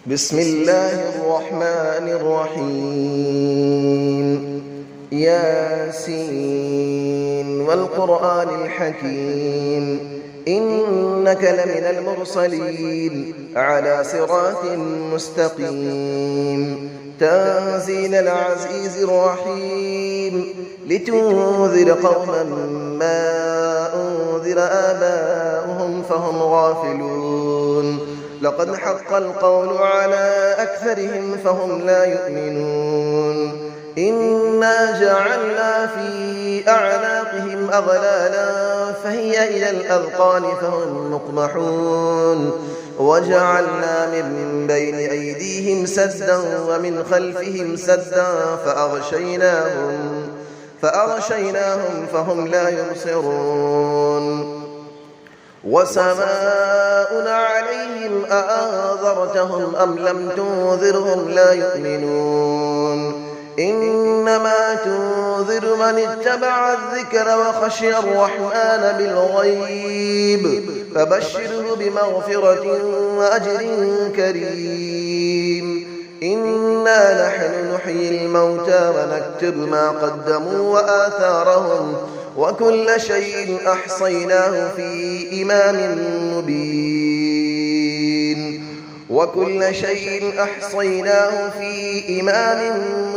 بسم الله الرحمن الرحيم ياسين والقرآن الحكيم إنك لمن المرسلين على صراط مستقيم تنزيل العزيز الرحيم لتنذر قوما ما أنذر آباؤهم فهم غافلون لقد حق القول على أكثرهم فهم لا يؤمنون إنا جعلنا في أعناقهم أغلالا فهي إلى الأذقان فهم مقمحون وجعلنا من بين أيديهم سدا ومن خلفهم سدا فأغشيناهم فهم لا يبصرون وسماء عليهم أأنذرتهم أم لم تنذرهم لا يؤمنون إنما تنذر من اتبع الذكر وخشي الرحمن بالغيب فبشره بمغفرة وأجر كريم إنا نحن نحيي الموتى ونكتب ما قدموا وآثارهم وكل شيء أحصيناه في إمام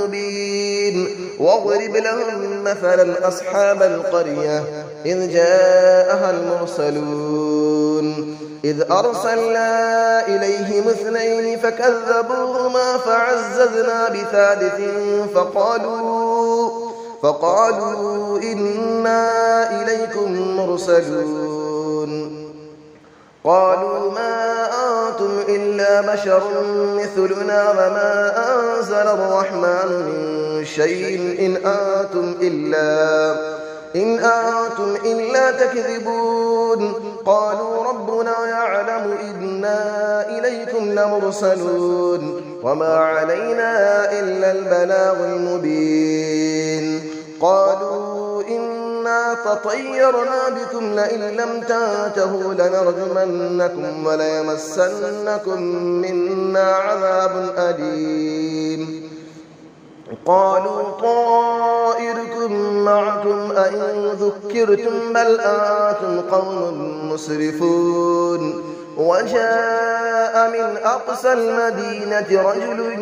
مبين واضرب لهم مثلا أصحاب القرية إذ جاءها المرسلون إذ أرسلنا إليهم 2 فكذبوهما فعززنا بثالث فقالوا إنا إليكم مرسلون قالوا ما أنتم إلا بشر مثلنا وما أنزل الرحمن من شيء إن أنتم إلا تكذبون قالوا ربنا يعلم إنا إليكم لمرسلون وما علينا إلا البلاغ المبين قالوا إنا تطيرنا بكم لئن لم تنتهوا لنرجمنكم وليمسنكم منا عذاب أليم قالوا طائركم معكم أئن ذكرتم بل أنتم قوم مسرفون وجاء من أقصى المدينة رجل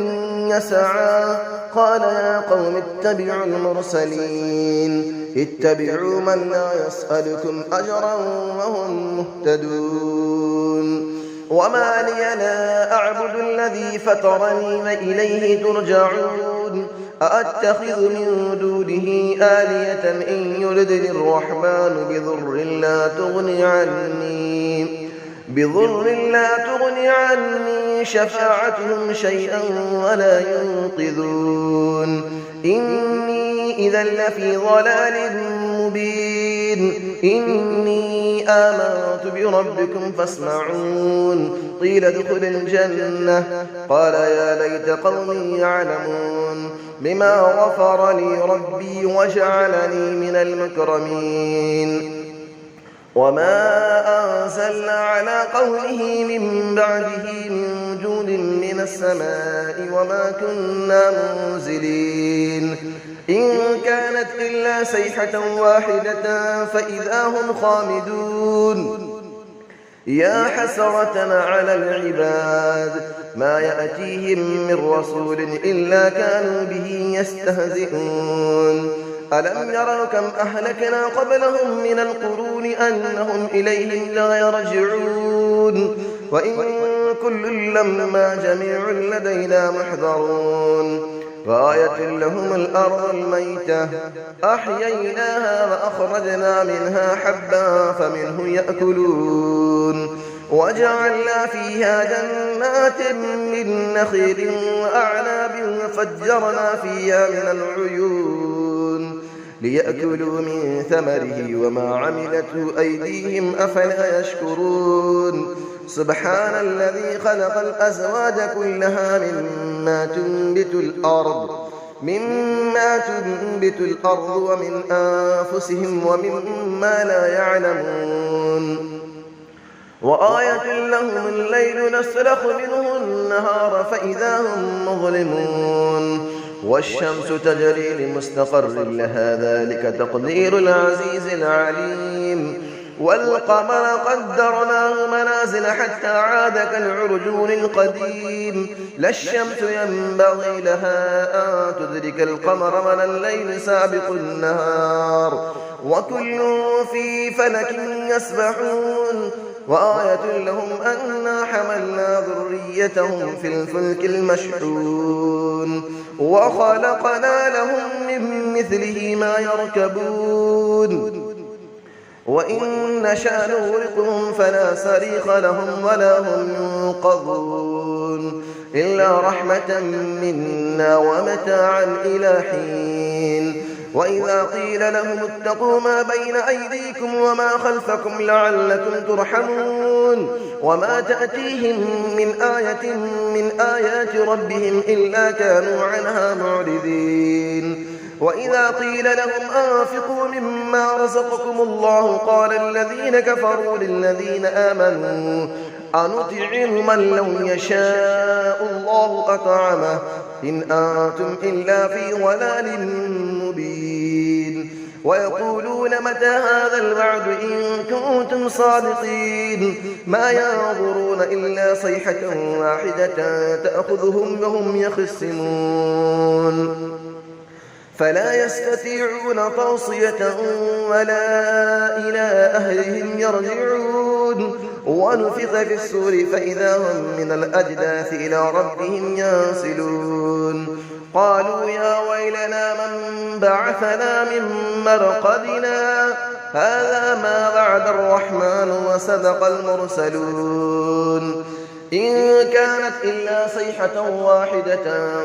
يسعى قال يا قوم اتبعوا المرسلين اتبعوا من لا يسألكم أجرا وهم مهتدون وما لي لا أعبد الذي فطرني وإليه ترجعون أأتخذ من دونه آلية إن يردني الرحمن بضر لا تغني عني شفاعتهم شيئا ولا ينقذون إني إذا لفي ضلال مبين إني آمنت بربكم فاسمعون قيل ادخل الجنة قال يا ليت قومي يعلمون بما غفر لي ربي وجعلني من المكرمين وما أنزلنا على قوله من بعده من جود من السماء وما كنا منزلين إن كانت إلا صيحة واحدة فإذا هم خامدون يا حسرة على العباد ما يأتيهم من رسول إلا كانوا به يستهزئون ألم يروا كم أهلكنا قبلهم من القرون أنهم إليهم لا يرجعون وإن كل لما جميع لدينا محضرون وآية لهم الأرض الميتة أحييناها وأخرجنا منها حبا فمنه يأكلون وجعلنا فيها جنات من نخيل وأعناب وفجرنا فيها من العيون ليأكلوا من ثمره وما عملته أيديهم أفلا يشكرون سبحان الذي خلق الأزواج كلها مما تنبت الأرض ومن أنفسهم ومما لا يعلمون وآية لهم الليل نسلخ منه النهار فإذا هم مظلمون والشمس تجري لمستقر لها ذلك تقدير العزيز العليم والقمر قدرناه منازل حتى عاد كالعرجون القديم لا الشمس ينبغي لها أن تدرك القمر ولا الليل سابق النهار وكل في فلك يسبحون وآية لهم أنا حملنا ذريتهم في الفلك المشحون وخلقنا لهم من مثله ما يركبون وإن نشأ نغرقهم فلا صريخ لهم ولا هم ينقذون إلا رحمة منا ومتاعا إلى حين وإذا قيل لهم اتقوا ما بين أيديكم وما خلفكم لعلكم ترحمون وما تأتيهم من آية من آيات ربهم إلا كانوا عنها معرضين وإذا قيل لهم أنفقوا مما رزقكم الله قال الذين كفروا للذين آمنوا أنطعم من لو يشاء الله أطعمه إن أنتم إلا في ضلال مبين ويقولون متى هذا الوعد إن كنتم صادقين ما ينظرون إلا صيحة واحدة تأخذهم وهم يخصمون فلا يستطيعون توصية ولا إلى أهلهم يرجعون ونفخ في السور فإذا هم من الأجداث إلى ربهم ينسلون قالوا يا ويلنا من بعثنا من مرقدنا هذا ما وعد الرحمن وصدق المرسلون إن كانت إلا صيحة واحدة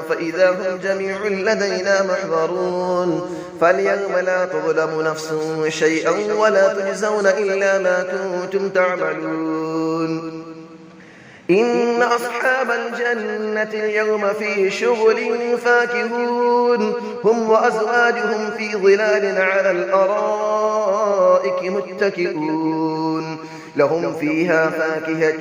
فإذا هم جميع لدينا محضرون فاليوم لا تظلم نفس شيئا ولا تجزون إلا ما كنتم تعملون إن أصحاب الجنة اليوم في شغل فاكهون هم وأزواجهم في ظلال على الأرائك متكئون لهم فيها فاكهة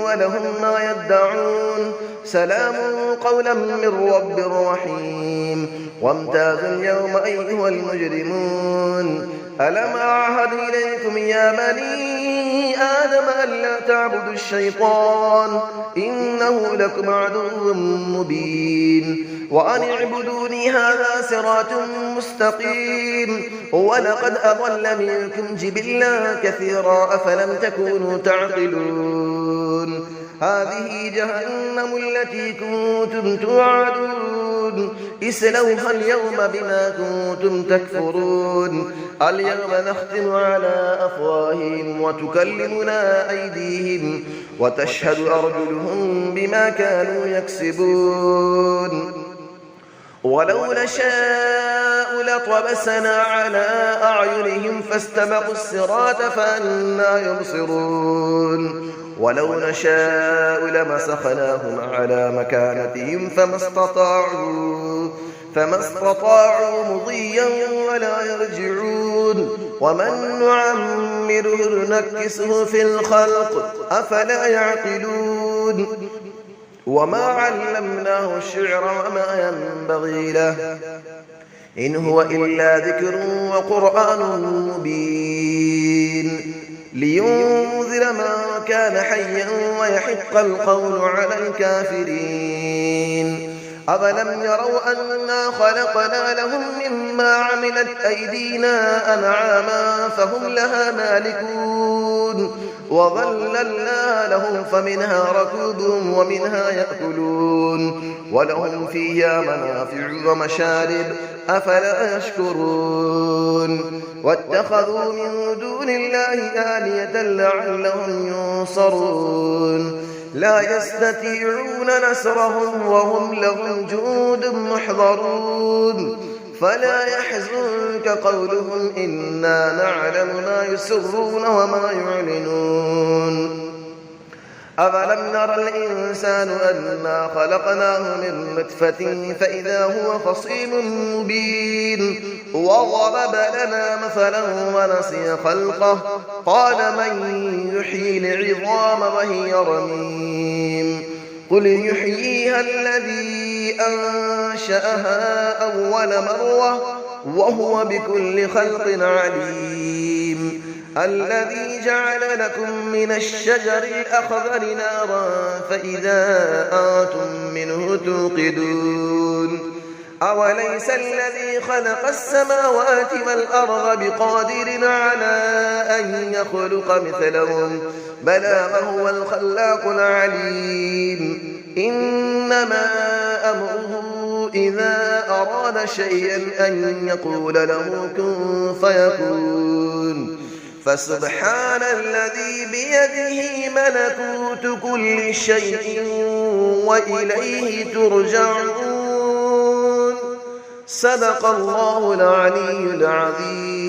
ولهم ما يدعون سلام قولا من رب رحيم وامتازوا اليوم أيها المجرمون ألم أعهد إليكم يا بني آدم ألا تعبدوا الشيطان إنه لكم عدو مبين وأن اعبدوني هذا صراط مستقيم ولقد أضل منكم جبلا كثيرا أفلم تكونوا تعقلون هذه جهنم التي كنتم توعدون اسلوها اليوم بما كنتم تكفرون اليوم نختم على أفواههم وتكلمنا أيديهم وتشهد أرجلهم بما كانوا يكسبون ولو نشاء لطمسنا على أعينهم فاستبقوا الصراط فأنى يبصرون ولو نشاء لمسخناهم على مكانتهم فما استطاعوا مضيا ولا يرجعون ومن نعمره نكسه في الخلق أفلا يعقلون وما علمناه الشعر وما ينبغي له إن هو إلا ذكر وقرآن مبين لينذر من كان حيا ويحق القول على الكافرين أفلم يروا أنا خلقنا لهم مما عملت أيدينا أنعاما فهم لها مالكون وظللنا لهم فمنها ركوبهم ومنها يأكلون ولهم فيها منافع ومشارب أفلا يشكرون واتخذوا من دون الله آلية لعلهم ينصرون لا يستطيعون نصرهم وهم لهم جند محضرون فلا يحزنك قولهم إنا نعلم ما يسرون وما يعلنون أفلم نرى الإنسان أنا خلقناه من نطفة فإذا هو خصيم مبين وضرب لنا مثلا ونسي خلقه قال من يحيي العظام وهي رميم قل يحييها الذي أنشأها أول مرة وهو بكل خلق عليم الذي جعل لكم من الشجر الأخضر نارا فإذا أنتم منه توقدون أوليس الذي خلق السماوات والأرض بقادر على أن يخلق مثلهم بلى وهو الخلاق العليم إنما أمره إذا أراد شيئا أن يقول له كن فيكون فسبحان الذي بيده ملكوت كل شيء وإليه ترجعون صدق الله العلي العظيم.